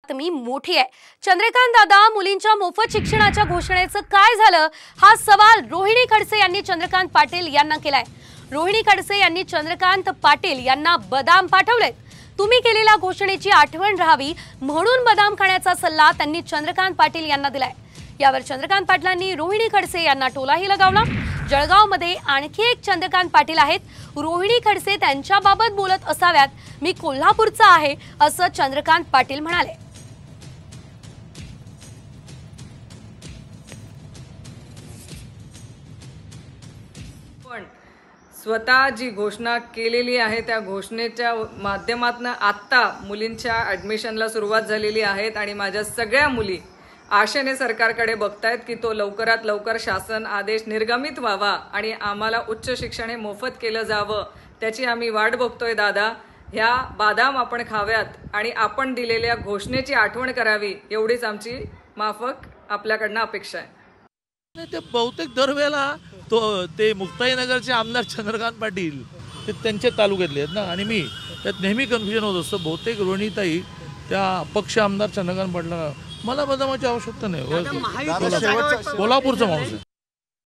बातमी मोठी आहे। चंद्रकांत दादा मुलींच्या मोफत शिक्षणाच्या घोषणेचं काय झालं हा सवाल रोहिणी खडसे यांनी चंद्रकांत पाटील यांना केलाय। रोहिणी खडसे यांनी चंद्रकांत पाटील यांना बदाम पाठवलेत। तुम्ही केलेल्या घोषणेची आठवण राहावी म्हणून बदाम खाण्याचा सल्ला त्यांनी चंद्रकांत पाटील यांना दिलाय। यावर चंद्रकांत पाटलांनी रोहिणी खडसे यांना टोलाही लगावला। जळगावमध्ये आणखी एक चंद्रकांत पाटील आहेत। रोहिणी खडसे त्यांच्याबाबत बोलत असाव्यात, मी कोल्हापूरचा आहे असं चंद्रकांत पाटील म्हणाले। पण स्वतः जी घोषणा केलेली आहे त्या घोषणेच्या माध्यमातून आता मुलींच्या ऍडमिशनला सुरुवात झालेली आहे आणि माझ्या सगळ्या मुली आशेने सरकारकडे बघतायत की तो लवकरात लवकर शासन आदेश निर्गमित व्हावा आणि आम्हाला उच्च शिक्षण हे मोफत केलं जावं, त्याची आम्ही वाट बघतोय। दादा, ह्या बदाम आपण खाव्यात आणि आपण दिलेल्या घोषणेची आठवण करावी एवढीच आमची माफक आपल्याकडनं अपेक्षा आहे। ते बहुतेक दरवेळेला ते मुक्ताईनगरचे आमदार चंद्रकांत पाटील ते त्यांच्या तालुक्यातले आहेत ना, आणि मी त्यात नेहमी कन्फ्युजन होत असतं। बहुतेक रोहिणीताई त्या अपक्ष आमदार चंद्रकांत पाटलांना, मला बदामाची आवश्यकता नाही, कोल्हापूरचा माणूस आहे।